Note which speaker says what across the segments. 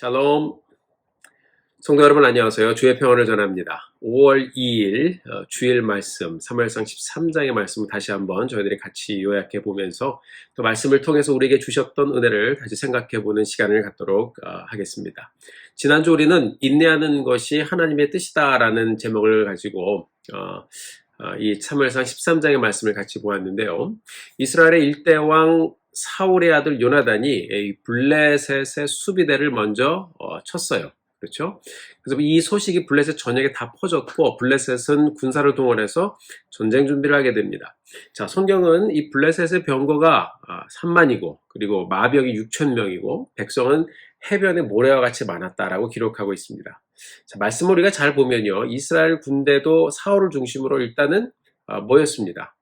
Speaker 1: 샬롬. 성도 여러분 안녕하세요. 주의 평안을 전합니다. 5월 2일 주일 말씀 사무엘상 13장의 말씀을 다시 한번 저희들이 같이 요약해 보면서 또 말씀을 통해서 우리에게 주셨던 은혜를 다시 생각해 보는 시간을 갖도록 하겠습니다. 지난주 우리는 인내하는 것이 하나님의 뜻이다라는 제목을 가지고 이 사무엘상 13장의 말씀을 같이 보았는데요. 이스라엘의 일대왕 사울의 아들 요나단이 블레셋의 수비대를 먼저 쳤어요. 그렇죠? 그래서 이 소식이 블레셋 전역에 다 퍼졌고 블레셋은 군사를 동원해서 전쟁 준비를 하게 됩니다. 자, 성경은 이 블레셋의 병거가 3만이고 그리고 마병이 6천 명이고 백성은 해변의 모래와 같이 많았다라고 기록하고 있습니다. 자, 말씀을 우리가 잘 보면요. 이스라엘 군대도 사울을 중심으로 일단은 모였습니다.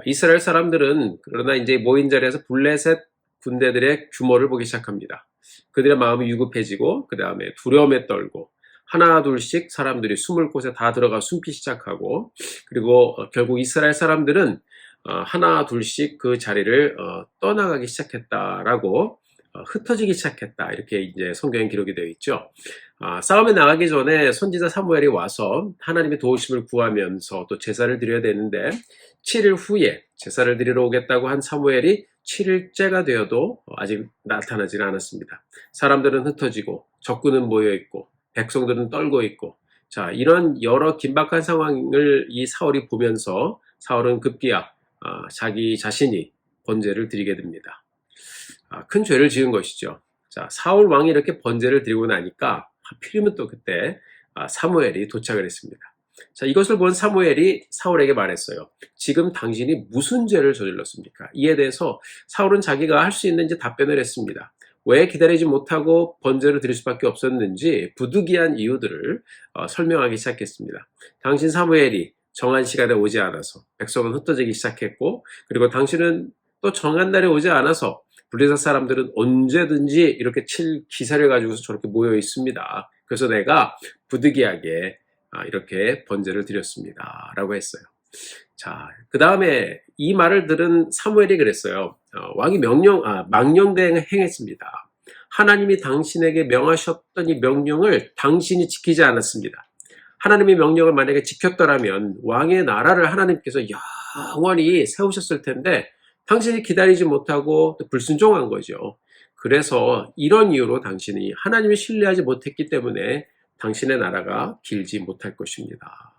Speaker 1: 이스라엘 사람들은 그러나 이제 모인 자리에서 블레셋 군대들의 규모를 보기 시작합니다. 그들의 마음이 유급해지고 그 다음에 두려움에 떨고 하나 둘씩 사람들이 숨을 곳에 다 들어가 숨기 시작하고 그리고 결국 이스라엘 사람들은 하나 둘씩 그 자리를 떠나가기 시작했다라고 흩어지기 시작했다 이렇게 이제 성경에 기록이 되어 있죠. 싸움에 나가기 전에 선지자 사무엘이 와서 하나님의 도우심을 구하면서 또 제사를 드려야 되는데 7일 후에 제사를 드리러 오겠다고 한 사무엘이 7일째가 되어도 아직 나타나지 않았습니다. 사람들은 흩어지고 적군은 모여있고 백성들은 떨고 있고 자 이런 여러 긴박한 상황을 이 사울이 보면서 사울은 급기야 자기 자신이 번제를 드리게 됩니다. 큰 죄를 지은 것이죠. 자 사울 왕이 이렇게 번제를 드리고 나니까 하필이면 또 그때 사무엘이 도착을 했습니다. 자, 이것을 본 사무엘이 사울에게 말했어요. 지금 당신이 무슨 죄를 저질렀습니까? 이에 대해서 사울은 자기가 할 수 있는지 답변을 했습니다. 왜 기다리지 못하고 번제를 드릴 수밖에 없었는지 부득이한 이유들을 설명하기 시작했습니다. 당신 사무엘이 정한 시간에 오지 않아서 백성은 흩어지기 시작했고 그리고 당신은 또 정한 날에 오지 않아서 블레셋 사람들은 언제든지 이렇게 칠 기세를 가지고서 저렇게 모여 있습니다. 그래서 내가 부득이하게 이렇게 번제를 드렸습니다. 라고 했어요. 자, 그 다음에 이 말을 들은 사무엘이 그랬어요. 왕이 망령대행을 행했습니다. 하나님이 당신에게 명하셨던 이 명령을 당신이 지키지 않았습니다. 하나님의 명령을 만약에 지켰더라면 왕의 나라를 하나님께서 영원히 세우셨을 텐데 당신이 기다리지 못하고 또 불순종한 거죠. 그래서 이런 이유로 당신이 하나님을 신뢰하지 못했기 때문에 당신의 나라가 길지 못할 것입니다.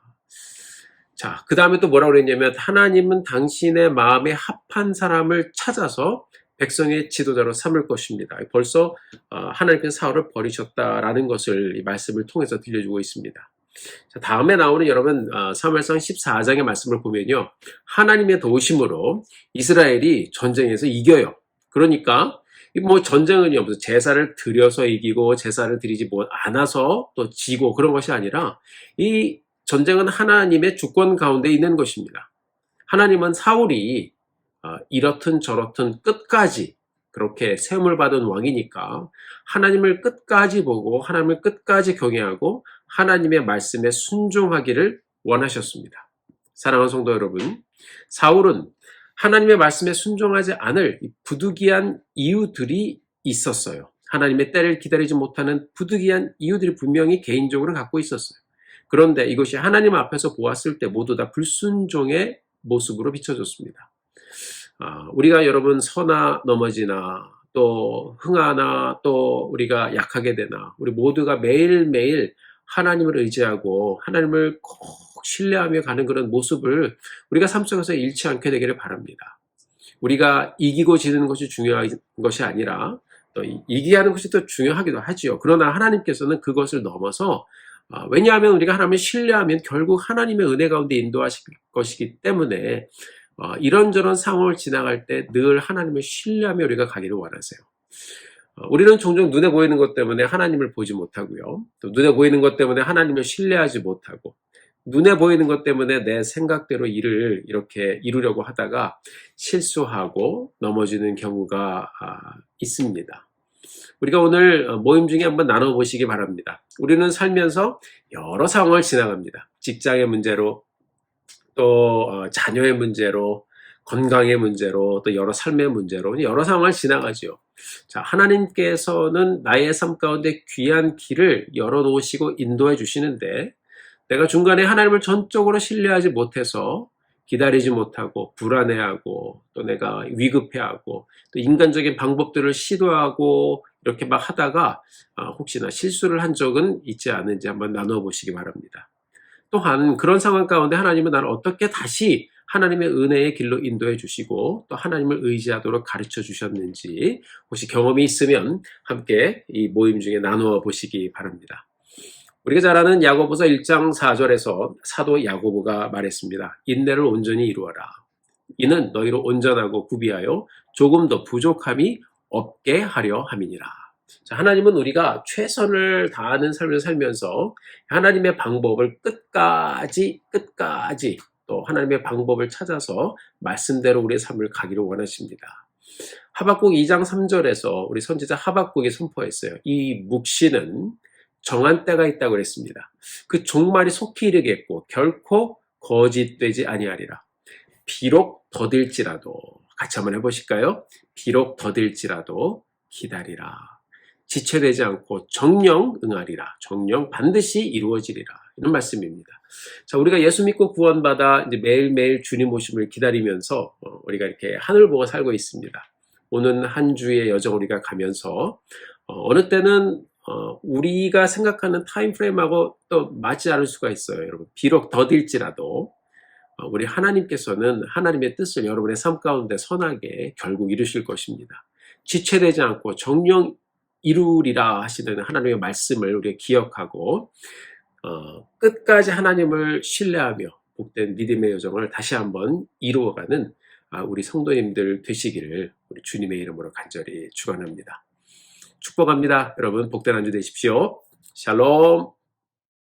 Speaker 1: 자, 그 다음에 또 뭐라고 그랬냐면 하나님은 당신의 마음에 합한 사람을 찾아서 백성의 지도자로 삼을 것입니다. 벌써 하나님께서 사울을 버리셨다라는 것을 이 말씀을 통해서 들려주고 있습니다. 자, 다음에 나오는 여러분 사무엘상 14장의 말씀을 보면요. 하나님의 도우심으로 이스라엘이 전쟁에서 이겨요. 그러니까 뭐 전쟁은요 무슨 제사를 드려서 이기고 제사를 드리지 않아서 또 지고 그런 것이 아니라 이 전쟁은 하나님의 주권 가운데 있는 것입니다. 하나님은 사울이 이렇든 저렇든 끝까지 그렇게 세움을 받은 왕이니까 하나님을 끝까지 보고 하나님을 끝까지 경외하고 하나님의 말씀에 순종하기를 원하셨습니다. 사랑하는 성도 여러분, 사울은 하나님의 말씀에 순종하지 않을 부득이한 이유들이 있었어요. 하나님의 때를 기다리지 못하는 부득이한 이유들이 분명히 개인적으로 갖고 있었어요. 그런데 이것이 하나님 앞에서 보았을 때 모두 다 불순종의 모습으로 비춰졌습니다. 우리가 여러분 서나 넘어지나 또 흥하나 또 우리가 약하게 되나 우리 모두가 매일매일 하나님을 의지하고 하나님을 꼭 신뢰하며 가는 그런 모습을 우리가 삶 속에서 잃지 않게 되기를 바랍니다. 우리가 이기고 지는 것이 중요한 것이 아니라 또 이기하는 것이 더 중요하기도 하지요. 그러나 하나님께서는 그것을 넘어서 왜냐하면 우리가 하나님을 신뢰하면 결국 하나님의 은혜 가운데 인도하실 것이기 때문에 이런저런 상황을 지나갈 때 늘 하나님을 신뢰하며 우리가 가기를 원하세요. 우리는 종종 눈에 보이는 것 때문에 하나님을 보지 못하고요. 또 눈에 보이는 것 때문에 하나님을 신뢰하지 못하고 눈에 보이는 것 때문에 내 생각대로 일을 이렇게 이루려고 하다가 실수하고 넘어지는 경우가 있습니다. 우리가 오늘 모임 중에 한번 나눠보시기 바랍니다. 우리는 살면서 여러 상황을 지나갑니다. 직장의 문제로 또 자녀의 문제로 건강의 문제로 또 여러 삶의 문제로 여러 상황을 지나가지요. 자, 하나님께서는 나의 삶 가운데 귀한 길을 열어놓으시고 인도해 주시는데 내가 중간에 하나님을 전적으로 신뢰하지 못해서 기다리지 못하고 불안해하고 또 내가 위급해하고 또 인간적인 방법들을 시도하고 이렇게 막 하다가 혹시나 실수를 한 적은 있지 않은지 한번 나누어 보시기 바랍니다. 또한 그런 상황 가운데 하나님은 나를 어떻게 다시 하나님의 은혜의 길로 인도해 주시고 또 하나님을 의지하도록 가르쳐 주셨는지 혹시 경험이 있으면 함께 이 모임 중에 나누어 보시기 바랍니다. 우리가 잘 아는 야고보서 1장 4절에서 사도 야고보가 말했습니다. 인내를 온전히 이루어라. 이는 너희로 온전하고 구비하여 조금 더 부족함이 없게 하려 함이니라. 자, 하나님은 우리가 최선을 다하는 삶을 살면서 하나님의 방법을 끝까지 또 하나님의 방법을 찾아서 말씀대로 우리의 삶을 가기를 원하십니다. 하박국 2장 3절에서 우리 선지자 하박국이 선포했어요. 이 묵시는 정한 때가 있다고 그랬습니다. 그 종말이 속히 이르겠고 결코 거짓되지 아니하리라. 비록 더딜지라도 같이 한번 해보실까요? 비록 더딜지라도 기다리라. 지체되지 않고 정령 응하리라. 정령 반드시 이루어지리라. 이런 말씀입니다. 자, 우리가 예수 믿고 구원받아 이제 매일매일 주님 오심을 기다리면서 우리가 이렇게 하늘 보고 살고 있습니다. 오는 한 주의 여정 우리가 가면서 어느 때는 우리가 생각하는 타임프레임하고 또 맞지 않을 수가 있어요. 여러분, 비록 더딜지라도 우리 하나님께서는 하나님의 뜻을 여러분의 삶 가운데 선하게 결국 이루실 것입니다. 지체되지 않고 정령 이루리라 하시는 하나님의 말씀을 우리가 기억하고 끝까지 하나님을 신뢰하며 복된 믿음의 여정을 다시 한번 이루어가는 우리 성도님들 되시기를 우리 주님의 이름으로 간절히 축원합니다. 축복합니다. 여러분 복된 한 주 되십시오. 샬롬.